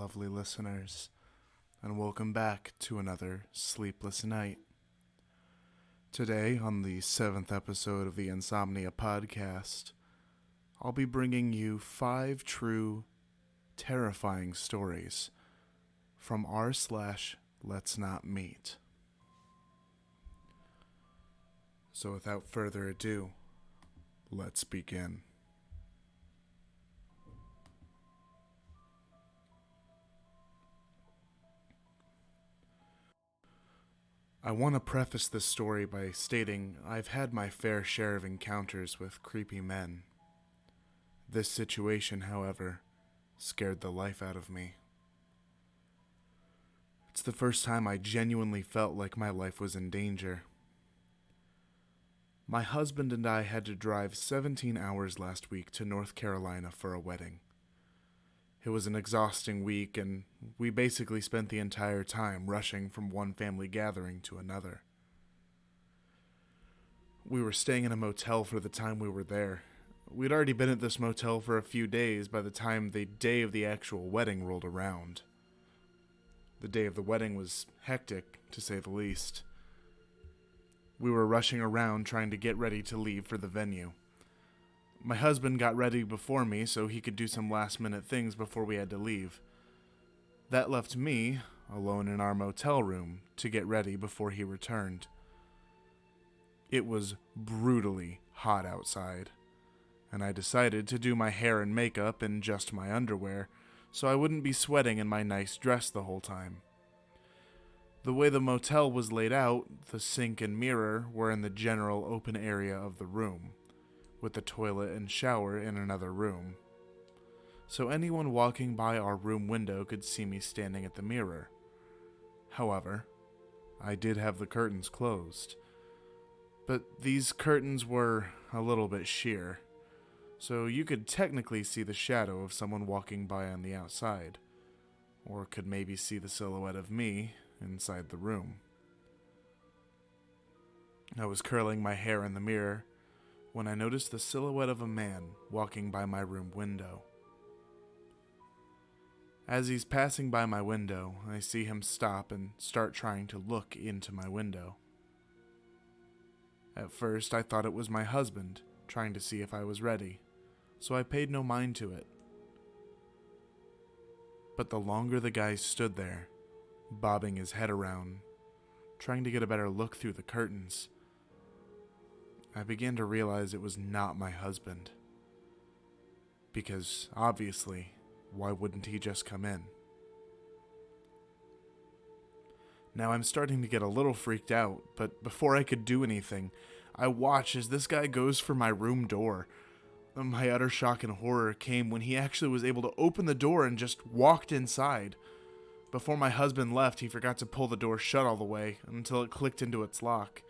lovely listeners, and welcome back to another Sleepless Night. Today, on the 7th episode of the Insomnia Podcast, I'll be bringing you 5 true, terrifying stories from r/LetsNotMeet. So without further ado, let's begin. I want to preface this story by stating I've had my fair share of encounters with creepy men. This situation, however, scared the life out of me. It's the first time I genuinely felt like my life was in danger. My husband and I had to drive 17 hours last week to North Carolina for a wedding. It was an exhausting week, and we basically spent the entire time rushing from one family gathering to another. We were staying in a motel for the time we were there. We'd already been at this motel for a few days by the time the day of the actual wedding rolled around. The day of the wedding was hectic, to say the least. We were rushing around trying to get ready to leave for the venue. My husband got ready before me so he could do some last-minute things before we had to leave. That left me alone in our motel room to get ready before he returned. It was brutally hot outside, and I decided to do my hair and makeup in just my underwear so I wouldn't be sweating in my nice dress the whole time. The way the motel was laid out, the sink and mirror were in the general open area of the room, with the toilet and shower in another room. So anyone walking by our room window could see me standing at the mirror. However, I did have the curtains closed. But these curtains were a little bit sheer, so you could technically see the shadow of someone walking by on the outside, or could maybe see the silhouette of me inside the room. I was curling my hair in the mirror when I noticed the silhouette of a man walking by my room window. As he's passing by my window, I see him stop and start trying to look into my window. At first, I thought it was my husband trying to see if I was ready, so I paid no mind to it. But the longer the guy stood there, bobbing his head around, trying to get a better look through the curtains, I began to realize it was not my husband. Because, obviously, why wouldn't he just come in? Now I'm starting to get a little freaked out, but before I could do anything, I watch as this guy goes for my room door. My utter shock and horror came when he actually was able to open the door and just walked inside. Before my husband left, he forgot to pull the door shut all the way until it clicked into its lock.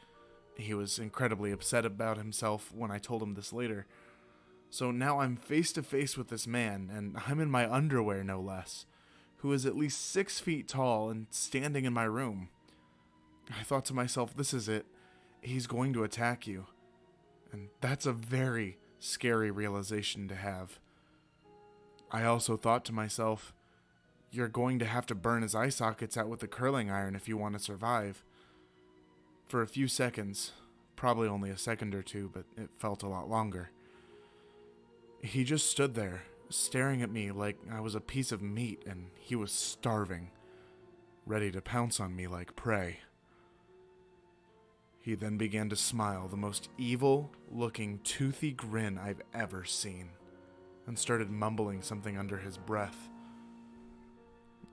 He was incredibly upset about himself when I told him this later. So now I'm face to face with this man, and I'm in my underwear no less, who is at least 6 feet tall and standing in my room. I thought to myself, this is it. He's going to attack you. And that's a very scary realization to have. I also thought to myself, you're going to have to burn his eye sockets out with the curling iron if you want to survive. For a few seconds, probably only a second or two, but it felt a lot longer, he just stood there, staring at me like I was a piece of meat and he was starving, ready to pounce on me like prey. He then began to smile the most evil-looking, toothy grin I've ever seen, and started mumbling something under his breath.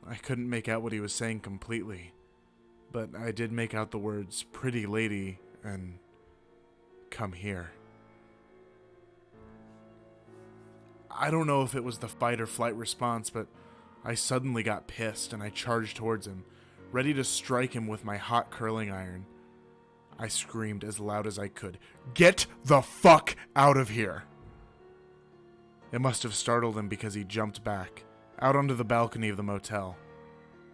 I couldn't make out what he was saying completely, but I did make out the words, "pretty lady," and "come here." I don't know if it was the fight or flight response, but I suddenly got pissed and I charged towards him, ready to strike him with my hot curling iron. I screamed as loud as I could, "Get the fuck out of here!" It must have startled him because he jumped back, out onto the balcony of the motel.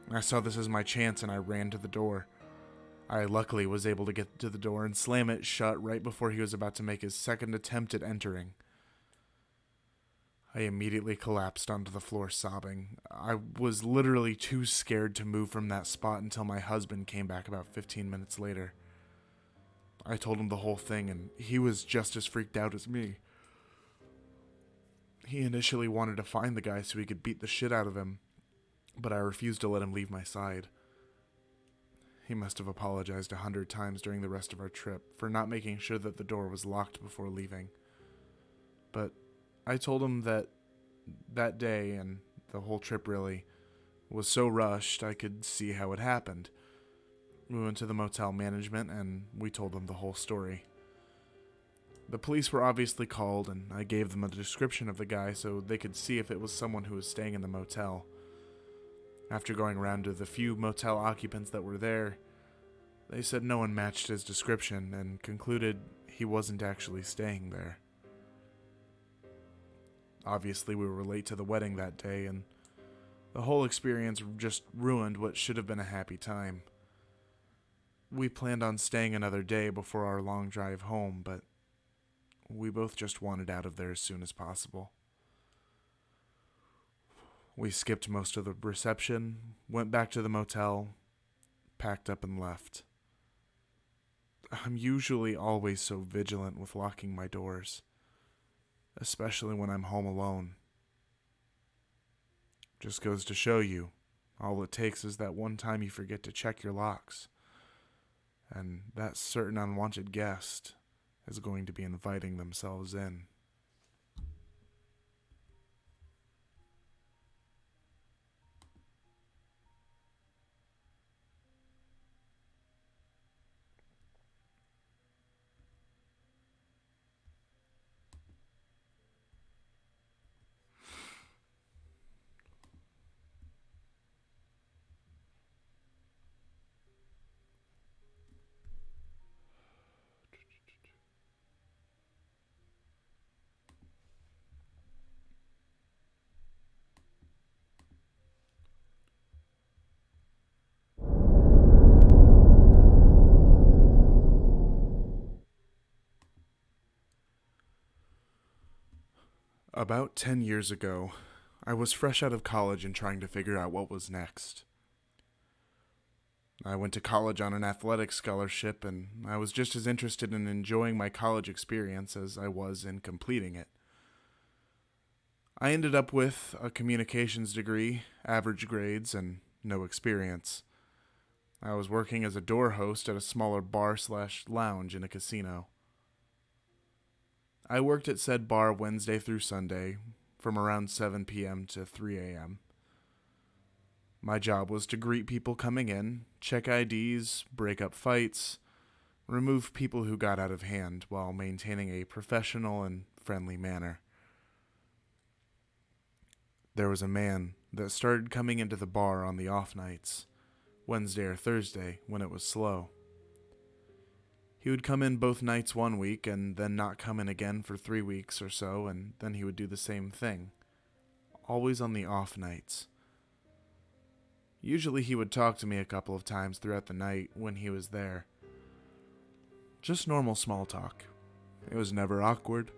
I saw this as my chance and I ran to the door. I luckily was able to get to the door and slam it shut right before he was about to make his second attempt at entering. I immediately collapsed onto the floor sobbing. I was literally too scared to move from that spot until my husband came back about 15 minutes later. I told him the whole thing, and he was just as freaked out as me. He initially wanted to find the guy so he could beat the shit out of him, but I refused to let him leave my side. He must have apologized 100 times during the rest of our trip for not making sure that the door was locked before leaving. But I told him that day, and the whole trip really, was so rushed I could see how it happened. We went to the motel management and we told them the whole story. The police were obviously called, and I gave them a description of the guy so they could see if it was someone who was staying in the motel. After going around to the few motel occupants that were there, they said no one matched his description and concluded he wasn't actually staying there. Obviously, we were late to the wedding that day, and the whole experience just ruined what should have been a happy time. We planned on staying another day before our long drive home, but we both just wanted out of there as soon as possible. We skipped most of the reception, went back to the motel, packed up and left. I'm usually always so vigilant with locking my doors, especially when I'm home alone. Just goes to show you, all it takes is that one time you forget to check your locks, and that certain unwanted guest is going to be inviting themselves in. About 10 years ago, I was fresh out of college and trying to figure out what was next. I went to college on an athletic scholarship, and I was just as interested in enjoying my college experience as I was in completing it. I ended up with a communications degree, average grades, and no experience. I was working as a door host at a smaller bar/lounge in a casino. I worked at said bar Wednesday through Sunday, from around 7 p.m. to 3 a.m. My job was to greet people coming in, check IDs, break up fights, remove people who got out of hand while maintaining a professional and friendly manner. There was a man that started coming into the bar on the off nights, Wednesday or Thursday, when it was slow. He would come in both nights one week and then not come in again for 3 weeks or so, and then he would do the same thing, always on the off nights. Usually he would talk to me a couple of times throughout the night when he was there. Just normal small talk. It was never awkward.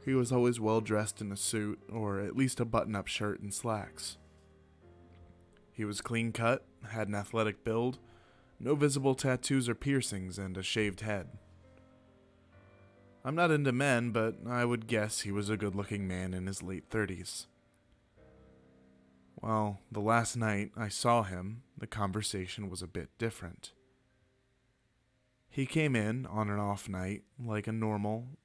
He was always well dressed in a suit, or at least a button-up shirt and slacks. He was clean cut, had an athletic build, no visible tattoos or piercings, and a shaved head. I'm not into men, but I would guess he was a good-looking man in his late 30s. Well, the last night I saw him, the conversation was a bit different. He came in on an off night, like normal,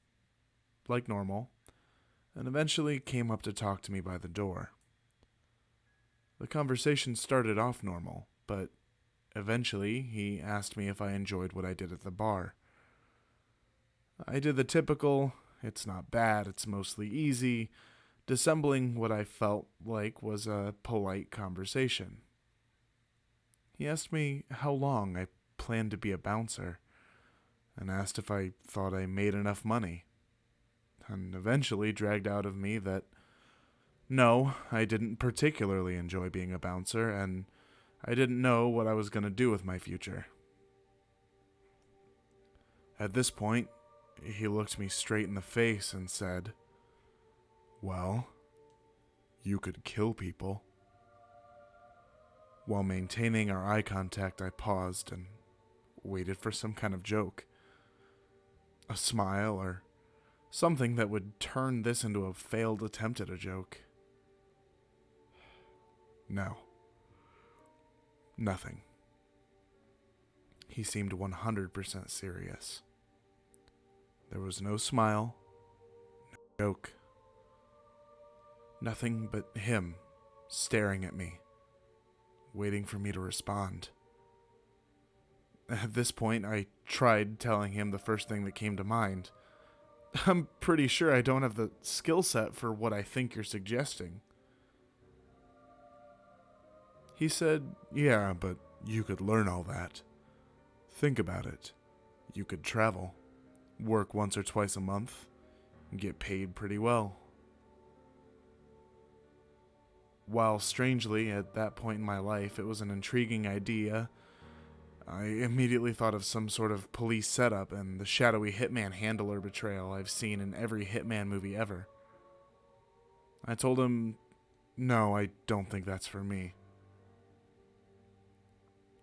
and eventually came up to talk to me by the door. The conversation started off normal, but eventually he asked me if I enjoyed what I did at the bar. I did the typical, it's not bad, it's mostly easy, dissembling what I felt like was a polite conversation. He asked me how long I planned to be a bouncer, and asked if I thought I made enough money, and eventually dragged out of me that no, I didn't particularly enjoy being a bouncer, and I didn't know what I was going to do with my future. At this point, he looked me straight in the face and said, Well, you could kill people. While maintaining our eye contact, I paused and waited for some kind of joke. A smile or something that would turn this into a failed attempt at a joke. No. Nothing. He seemed 100% serious. There was no smile, no joke. Nothing but him staring at me, waiting for me to respond. At this point, I tried telling him the first thing that came to mind. I'm pretty sure I don't have the skill set for what I think you're suggesting. He said, yeah, but you could learn all that. Think about it. You could travel, work once or twice a month, and get paid pretty well. While strangely, at that point in my life, it was an intriguing idea, I immediately thought of some sort of police setup and the shadowy hitman handler betrayal I've seen in every hitman movie ever. I told him, no, I don't think that's for me.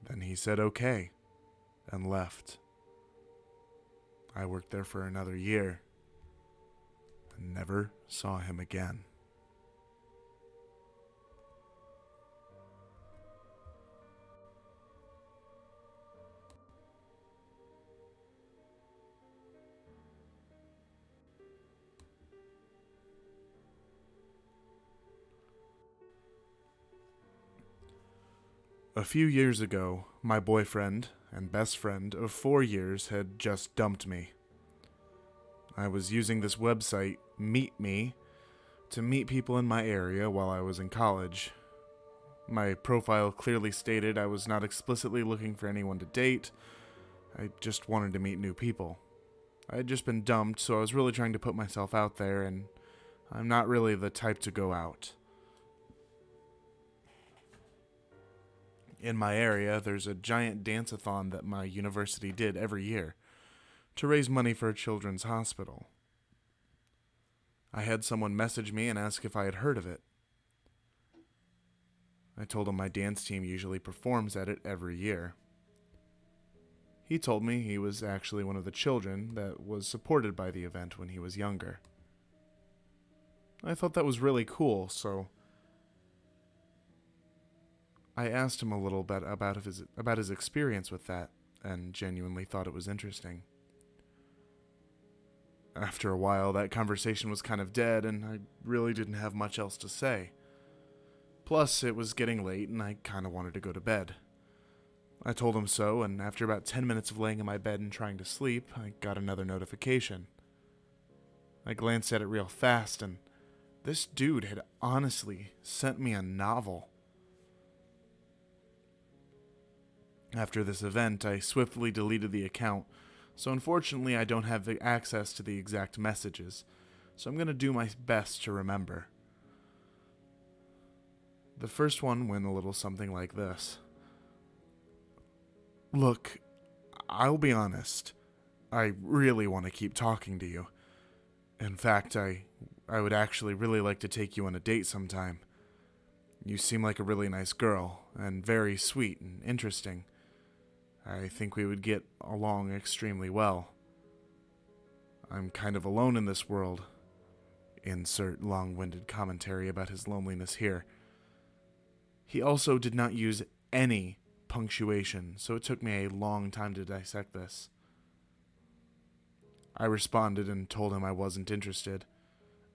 Then he said okay, and left. I worked there for another year, and never saw him again. A few years ago, my boyfriend and best friend of 4 years had just dumped me. I was using this website, Meet Me, to meet people in my area while I was in college. My profile clearly stated I was not explicitly looking for anyone to date. I just wanted to meet new people. I had just been dumped, so I was really trying to put myself out there, and I'm not really the type to go out. In my area, there's a giant dance-a-thon that my university did every year to raise money for a children's hospital. I had someone message me and ask if I had heard of it. I told him my dance team usually performs at it every year. He told me he was actually one of the children that was supported by the event when he was younger. I thought that was really cool, so I asked him a little bit about his experience with that, and genuinely thought it was interesting. After a while, that conversation was kind of dead, and I really didn't have much else to say. Plus, it was getting late, and I kind of wanted to go to bed. I told him so, and after about 10 minutes of laying in my bed and trying to sleep, I got another notification. I glanced at it real fast, and this dude had honestly sent me a novel. After this event, I swiftly deleted the account, so unfortunately I don't have the access to the exact messages, so I'm going to do my best to remember. The first one went a little something like this. Look, I'll be honest. I really want to keep talking to you. In fact, I would actually really like to take you on a date sometime. You seem like a really nice girl, and very sweet and interesting. I think we would get along extremely well. I'm kind of alone in this world. Insert long-winded commentary about his loneliness here. He also did not use any punctuation, so it took me a long time to dissect this. I responded and told him I wasn't interested.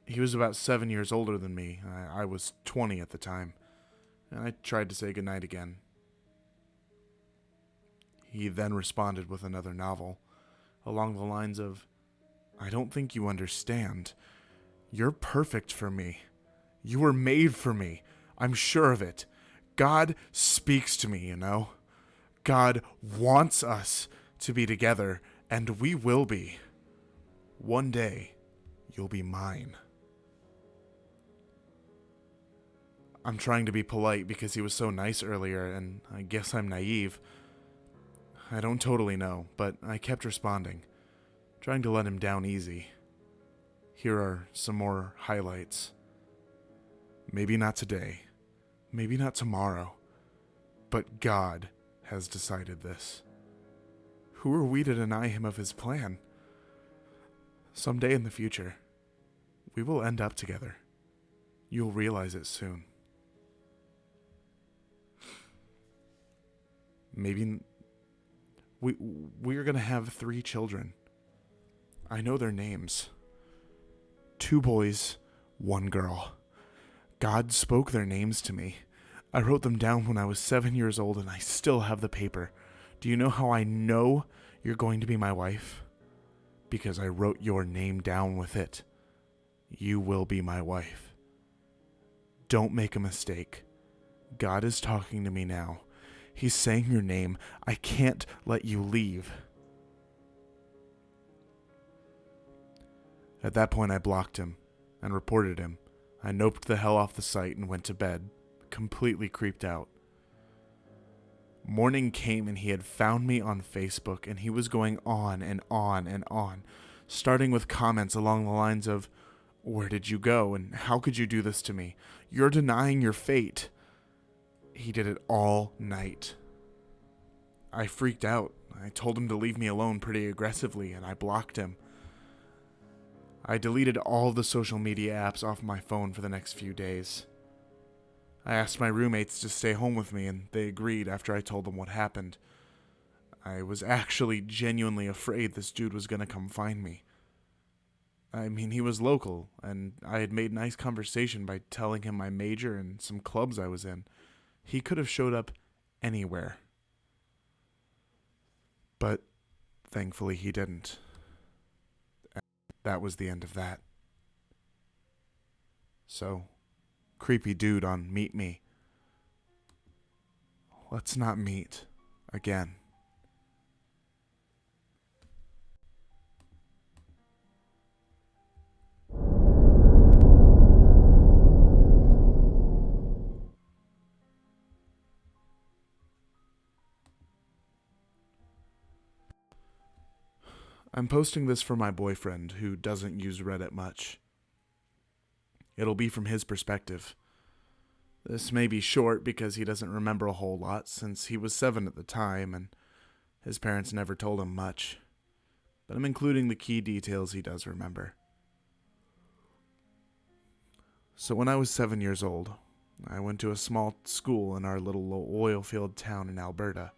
He was about 7 years older than me. I was 20 at the time, and I tried to say goodnight again. He then responded with another novel, along the lines of, I don't think you understand. You're perfect for me. You were made for me. I'm sure of it. God speaks to me, you know. God wants us to be together, and we will be. One day, you'll be mine. I'm trying to be polite because he was so nice earlier, and I guess I'm naive. I don't totally know, but I kept responding, trying to let him down easy. Here are some more highlights. Maybe not today, maybe not tomorrow, but God has decided this. Who are we to deny him of his plan? Someday in the future, we will end up together. You'll realize it soon. Maybe we're going to have 3 children. I know their names. 2 boys, 1 girl. God spoke their names to me. I wrote them down when I was 7 years old, and I still have the paper. Do you know how I know you're going to be my wife? Because I wrote your name down with it. You will be my wife. Don't make a mistake. God is talking to me now. He's saying your name. I can't let you leave. At that point, I blocked him and reported him. I noped the hell off the site and went to bed, completely creeped out. Morning came and he had found me on Facebook, and he was going on and on and on, starting with comments along the lines of, "Where did you go, and how could you do this to me? You're denying your fate." He did it all night. I freaked out. I told him to leave me alone pretty aggressively, and I blocked him. I deleted all the social media apps off my phone for the next few days. I asked my roommates to stay home with me, and they agreed after I told them what happened. I was actually genuinely afraid this dude was going to come find me. I mean, he was local, and I had made nice conversation by telling him my major and some clubs I was in. He could have showed up anywhere. But thankfully he didn't. And that was the end of that. So, creepy dude on Meet Me. Let's not meet again. I'm posting this for my boyfriend, who doesn't use Reddit much. It'll be from his perspective. This may be short because he doesn't remember a whole lot, since he was 7 at the time and his parents never told him much. But I'm including the key details he does remember. So when I was 7 years old, I went to a small school in our little oil field town in Alberta.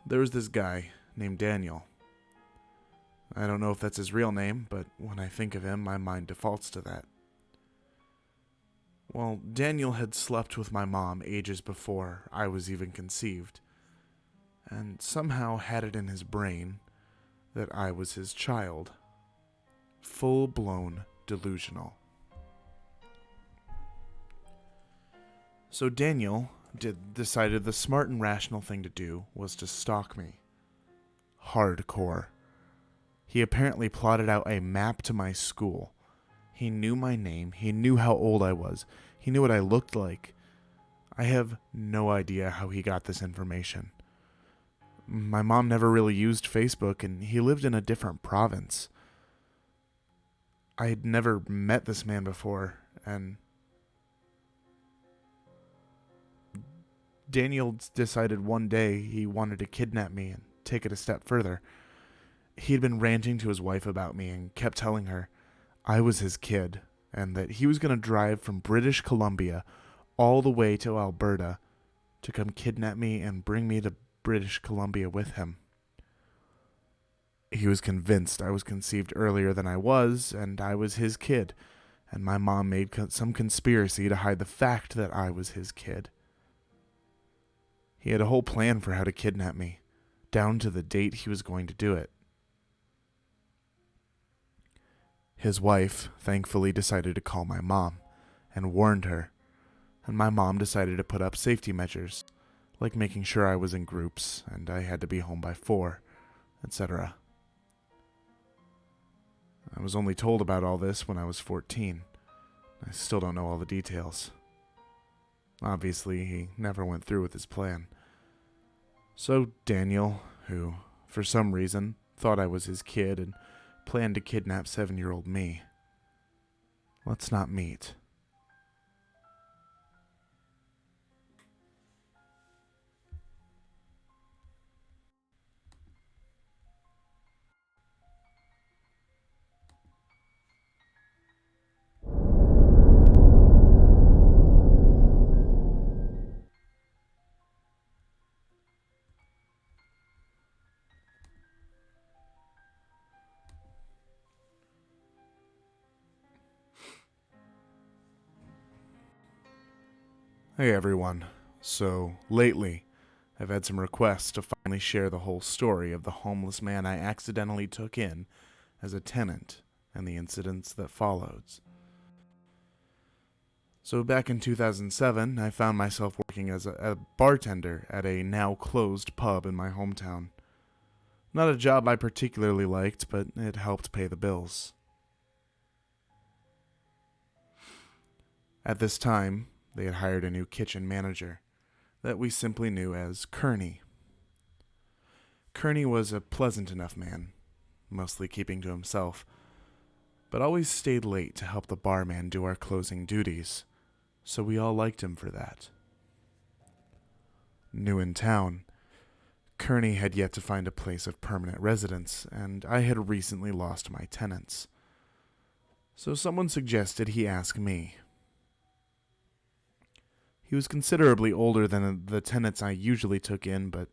There was this guy named Daniel. I don't know if that's his real name, but when I think of him, my mind defaults to that. Well, Daniel had slept with my mom ages before I was even conceived, and somehow had it in his brain that I was his child. Full-blown delusional. So Daniel decided the smart and rational thing to do was to stalk me. Hardcore. He apparently plotted out a map to my school. He knew my name. He knew how old I was. He knew what I looked like. I have no idea how he got this information. My mom never really used Facebook, and he lived in a different province. I had never met this man before, and Daniel decided one day he wanted to kidnap me and take it a step further. He had been ranting to his wife about me and kept telling her I was his kid and that he was going to drive from British Columbia all the way to Alberta to come kidnap me and bring me to British Columbia with him. He was convinced I was conceived earlier than I was, and I was his kid, and my mom made some conspiracy to hide the fact that I was his kid. He had a whole plan for how to kidnap me, down to the date he was going to do it. His wife, thankfully, decided to call my mom and warned her, and my mom decided to put up safety measures, like making sure I was in groups and I had to be home by 4, etc. I was only told about all this when I was 14. I still don't know all the details. Obviously, he never went through with his plan. So Daniel, who, for some reason, thought I was his kid and planned to kidnap 7-year-old me. Let's not meet. Hey everyone. So, lately, I've had some requests to finally share the whole story of the homeless man I accidentally took in as a tenant and the incidents that followed. So back in 2007, I found myself working as a bartender at a now closed pub in my hometown. Not a job I particularly liked, but it helped pay the bills. At this time, they had hired a new kitchen manager that we simply knew as Kearney. Kearney was a pleasant enough man, mostly keeping to himself, but always stayed late to help the barman do our closing duties, so we all liked him for that. New in town, Kearney had yet to find a place of permanent residence, and I had recently lost my tenants. So someone suggested he ask me. He was considerably older than the tenants I usually took in, but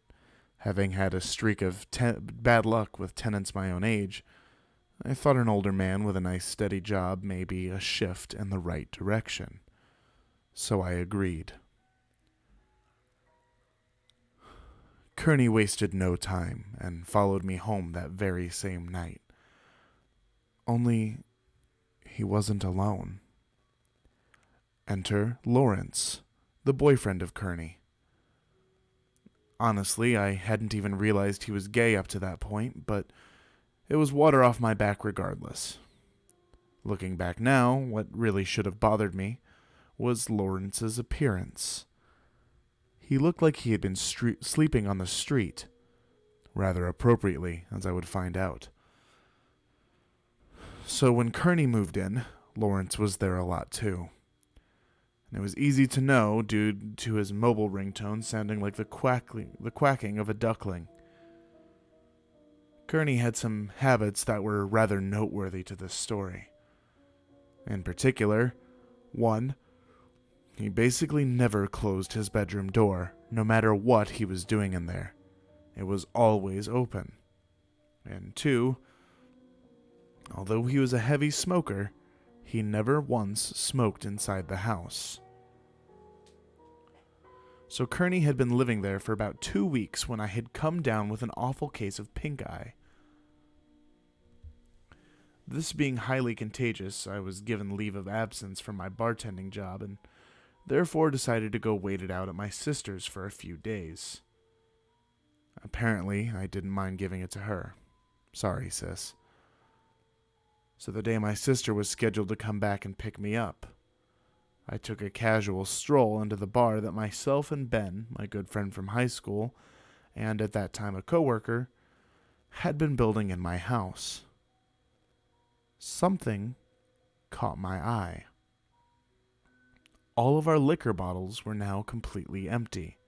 having had a streak of bad luck with tenants my own age, I thought an older man with a nice steady job may be a shift in the right direction. So I agreed. Kearney wasted no time and followed me home that very same night. Only he wasn't alone. Enter Lawrence, the boyfriend of Kearney. Honestly, I hadn't even realized he was gay up to that point, but it was water off my back regardless. Looking back now, what really should have bothered me was Lawrence's appearance. He looked like he had been sleeping on the street, rather appropriately, as I would find out. So when Kearney moved in, Lawrence was there a lot too. And it was easy to know due to his mobile ringtone sounding like the quacking of a duckling. Kearney had some habits that were rather noteworthy to this story. In particular, 1, he basically never closed his bedroom door, no matter what he was doing in there. It was always open. And 2, although he was a heavy smoker, he never once smoked inside the house. So Kearney had been living there for about 2 weeks when I had come down with an awful case of pink eye. This being highly contagious, I was given leave of absence from my bartending job and therefore decided to go wait it out at my sister's for a few days. Apparently, I didn't mind giving it to her. Sorry, sis. So the day my sister was scheduled to come back and pick me up, I took a casual stroll into the bar that myself and Ben, my good friend from high school, and at that time a coworker, had been building in my house. Something caught my eye. All of our liquor bottles were now completely empty.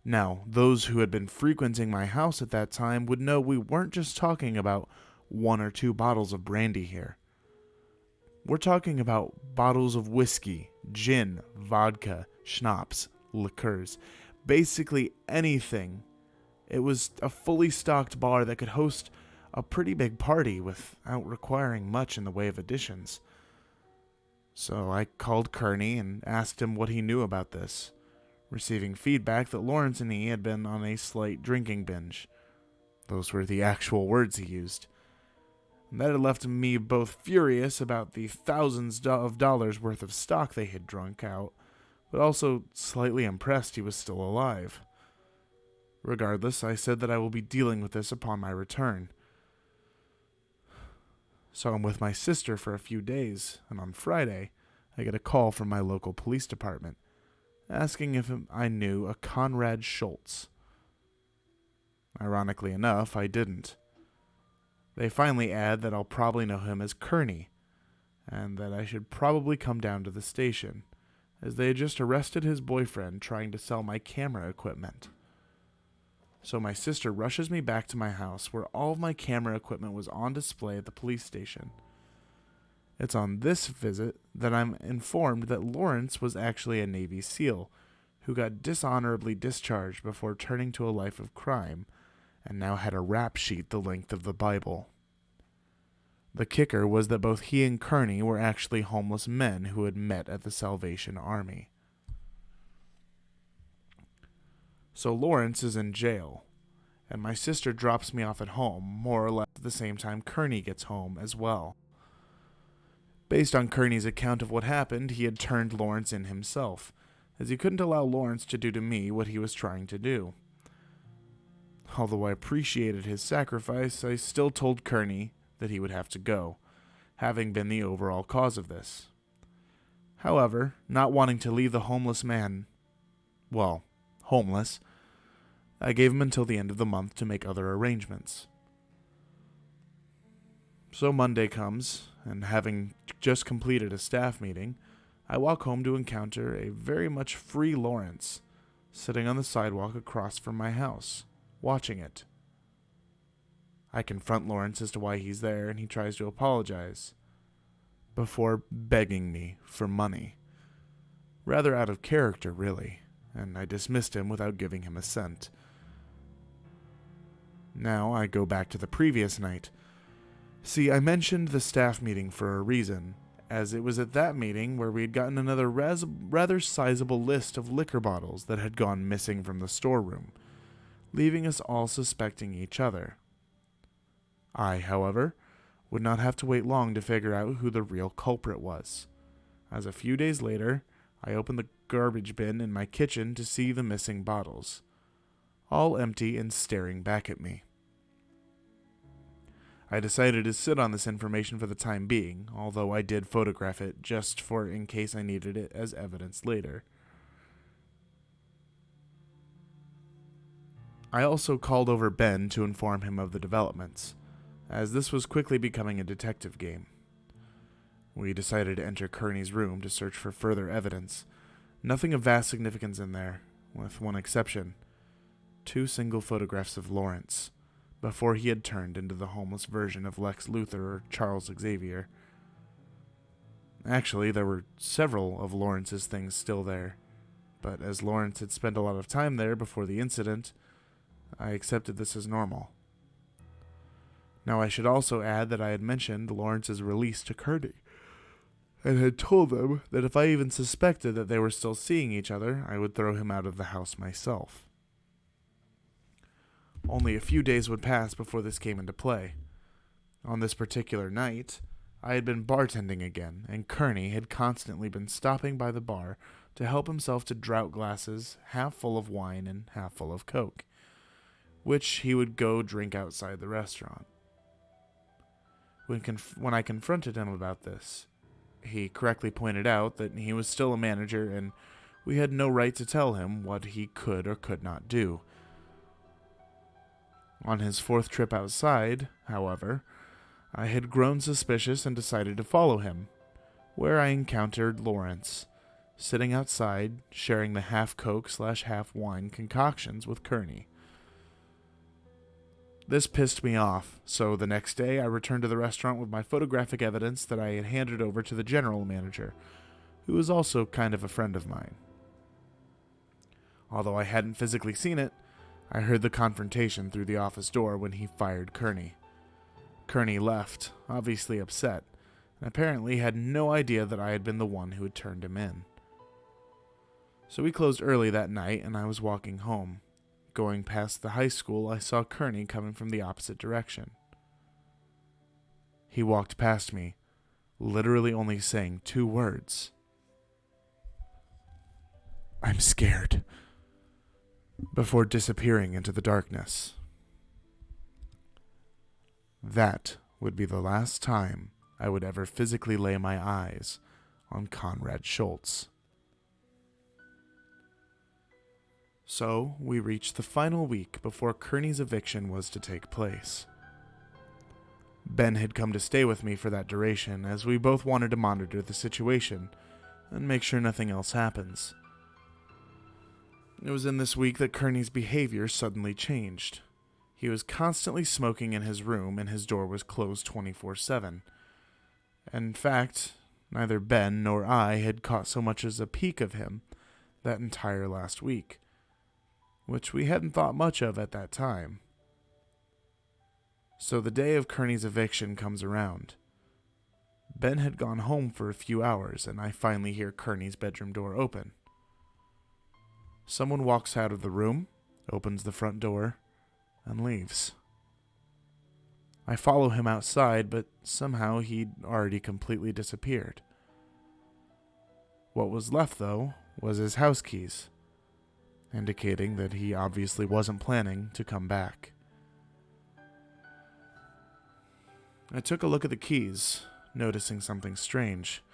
Now, those who had been frequenting my house at that time would know we weren't just talking about 1 or 2 bottles of brandy here. We're talking about bottles of whiskey, gin, vodka, schnapps, liqueurs, basically anything. It was a fully stocked bar that could host a pretty big party without requiring much in the way of additions. So I called Kearney and asked him what he knew about this, receiving feedback that Lawrence and he had been on a slight drinking binge. Those were the actual words he used. And that had left me both furious about the thousands of dollars worth of stock they had drunk out, but also slightly impressed he was still alive. Regardless, I said that I will be dealing with this upon my return. So I'm with my sister for a few days, and on Friday, I get a call from my local police department, asking if I knew a Conrad Schultz. Ironically enough, I didn't. They finally add that I'll probably know him as Kearney, and that I should probably come down to the station, as they had just arrested his boyfriend trying to sell my camera equipment. So my sister rushes me back to my house, where all of my camera equipment was on display at the police station. It's on this visit that I'm informed that Lawrence was actually a Navy SEAL who got dishonorably discharged before turning to a life of crime, and now had a rap sheet the length of the Bible. The kicker was that both he and Kearney were actually homeless men who had met at the Salvation Army. So Lawrence is in jail, and my sister drops me off at home, more or less at the same time Kearney gets home as well. Based on Kearney's account of what happened, he had turned Lawrence in himself, as he couldn't allow Lawrence to do to me what he was trying to do. Although I appreciated his sacrifice, I still told Kearney that he would have to go, having been the overall cause of this. However, not wanting to leave the homeless, I gave him until the end of the month to make other arrangements. So Monday comes, and having just completed a staff meeting, I walk home to encounter a very much free Lawrence, sitting on the sidewalk across from my house, watching it. I confront Lawrence as to why he's there, and he tries to apologize, before begging me for money. Rather out of character, really, and I dismissed him without giving him a cent. Now I go back to the previous night. See, I mentioned the staff meeting for a reason, as it was at that meeting where we had gotten another rather sizable list of liquor bottles that had gone missing from the storeroom, leaving us all suspecting each other. I, however, would not have to wait long to figure out who the real culprit was, as a few days later, I opened the garbage bin in my kitchen to see the missing bottles, all empty and staring back at me. I decided to sit on this information for the time being, although I did photograph it just for in case I needed it as evidence later. I also called over Ben to inform him of the developments, as this was quickly becoming a detective game. We decided to enter Kearney's room to search for further evidence. Nothing of vast significance in there, with one exception: 2 single photographs of Lawrence, before he had turned into the homeless version of Lex Luthor or Charles Xavier. Actually, there were several of Lawrence's things still there, but as Lawrence had spent a lot of time there before the incident, I accepted this as normal. Now I should also add that I had mentioned Lawrence's release to Kearney, and had told them that if I even suspected that they were still seeing each other, I would throw him out of the house myself. Only a few days would pass before this came into play. On this particular night, I had been bartending again, and Kearney had constantly been stopping by the bar to help himself to draught glasses half full of wine and half full of Coke, which he would go drink outside the restaurant. When I confronted him about this, he correctly pointed out that he was still a manager and we had no right to tell him what he could or could not do. On his 4th trip outside, however, I had grown suspicious and decided to follow him, where I encountered Lawrence, sitting outside, sharing the half-Coke/half wine concoctions with Kearney. This pissed me off, so the next day I returned to the restaurant with my photographic evidence that I had handed over to the general manager, who was also kind of a friend of mine. Although I hadn't physically seen it, I heard the confrontation through the office door when he fired Kearney. Kearney left, obviously upset, and apparently had no idea that I had been the one who had turned him in. So we closed early that night, and I was walking home. Going past the high school, I saw Kearney coming from the opposite direction. He walked past me, literally only saying 2 words. "I'm scared," before disappearing into the darkness. That would be the last time I would ever physically lay my eyes on Conrad Schultz. So, we reached the final week before Kearney's eviction was to take place. Ben had come to stay with me for that duration, as we both wanted to monitor the situation and make sure nothing else happens. It was in this week that Kearney's behavior suddenly changed. He was constantly smoking in his room, and his door was closed 24/7. In fact, neither Ben nor I had caught so much as a peek of him that entire last week, which we hadn't thought much of at that time. So the day of Kearney's eviction comes around. Ben had gone home for a few hours, and I finally hear Kearney's bedroom door open. Someone walks out of the room, opens the front door, and leaves. I follow him outside, but somehow he'd already completely disappeared. What was left, though, was his house keys, indicating that he obviously wasn't planning to come back. I took a look at the keys, noticing something strange.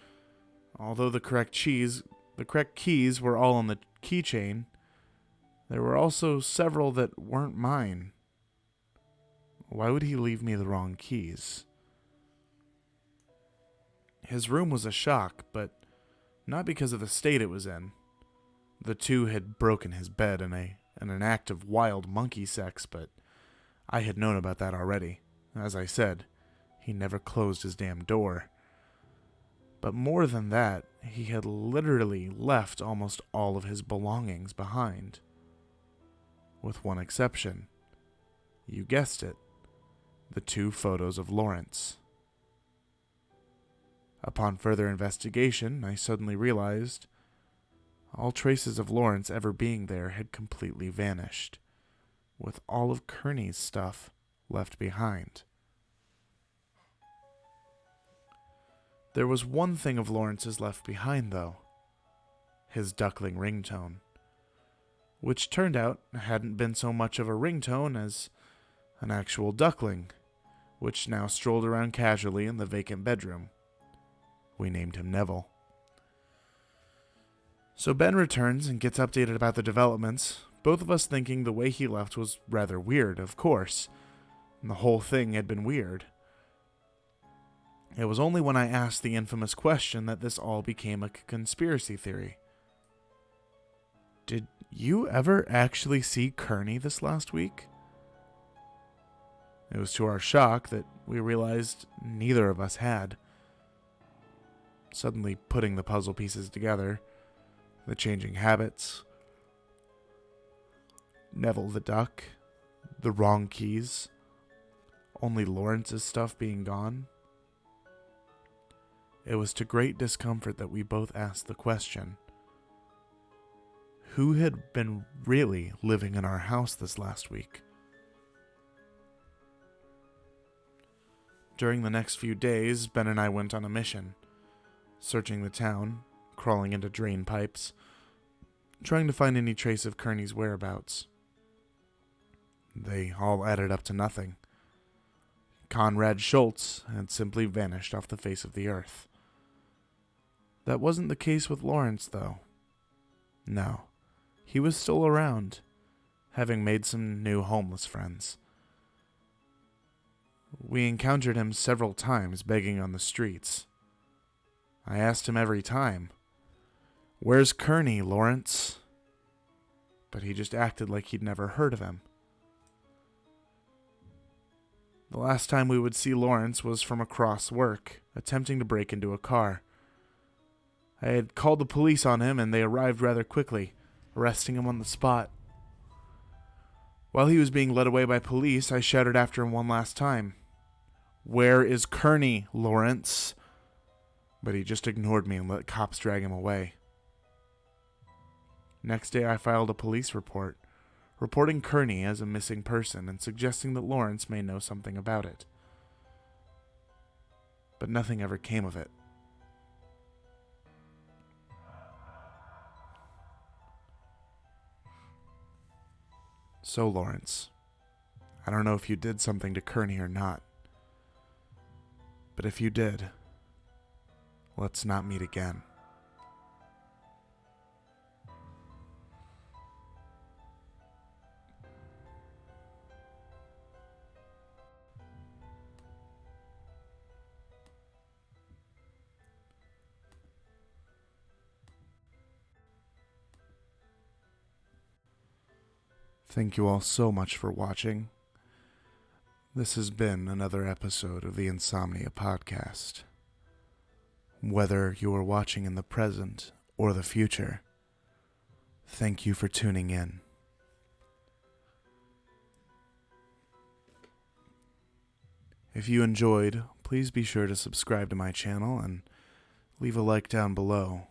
Although the correct keys were all on the keychain, there were also several that weren't mine. Why would he leave me the wrong keys? His room was a shock, but not because of the state it was in. The two had broken his bed in an act of wild monkey sex, but I had known about that already. As I said, he never closed his damn door. But more than that, he had literally left almost all of his belongings behind. With one exception. You guessed it. The 2 photos of Lawrence. Upon further investigation, I suddenly realized all traces of Lawrence ever being there had completely vanished, with all of Kearney's stuff left behind. There was one thing of Lawrence's left behind, though. His duckling ringtone, which turned out hadn't been so much of a ringtone as an actual duckling, which now strolled around casually in the vacant bedroom. We named him Neville. So Ben returns and gets updated about the developments, both of us thinking the way he left was rather weird, of course, and the whole thing had been weird. It was only when I asked the infamous question that this all became a conspiracy theory. Did you ever actually see Kearney this last week? It was to our shock that we realized neither of us had. Suddenly putting the puzzle pieces together, the changing habits, Neville the duck, the wrong keys, only Lawrence's stuff being gone. It was to great discomfort that we both asked the question, who had been really living in our house this last week? During the next few days, Ben and I went on a mission, searching the town, crawling into drain pipes, trying to find any trace of Kearney's whereabouts. They all added up to nothing. Conrad Schultz had simply vanished off the face of the earth. That wasn't the case with Lawrence, though. No, he was still around, having made some new homeless friends. We encountered him several times begging on the streets. I asked him every time, "Where's Kearney, Lawrence?" But he just acted like he'd never heard of him. The last time we would see Lawrence was from across work, attempting to break into a car. I had called the police on him and they arrived rather quickly, arresting him on the spot. While he was being led away by police, I shouted after him one last time, "Where is Kearney, Lawrence?" But he just ignored me and let cops drag him away. Next day I filed a police report, reporting Kearney as a missing person and suggesting that Lawrence may know something about it. But nothing ever came of it. So, Lawrence, I don't know if you did something to Kearney or not. But if you did, let's not meet again. Thank you all so much for watching. This has been another episode of the Insomnia Podcast. Whether you are watching in the present or the future, thank you for tuning in. If you enjoyed, please be sure to subscribe to my channel and leave a like down below.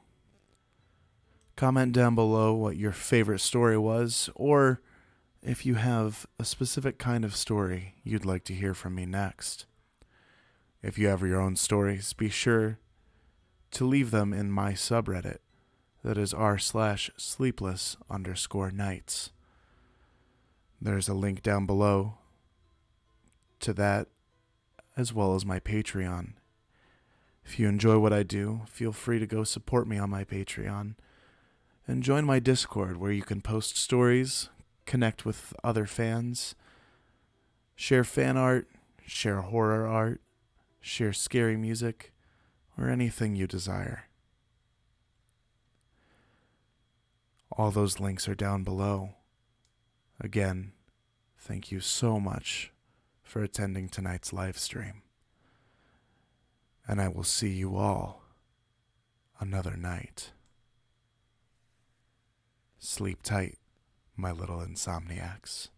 Comment down below what your favorite story was, or if you have a specific kind of story you'd like to hear from me next. If you have your own stories, be sure to leave them in my subreddit, that is r/sleepless_nights. There's a link down below to that, as well as my Patreon. If you enjoy what I do, feel free to go support me on my Patreon, and join my Discord where you can post stories, connect with other fans, share fan art, share horror art, share scary music, or anything you desire. All those links are down below. Again, thank you so much for attending tonight's live stream. And I will see you all another night. Sleep tight, my little insomniacs.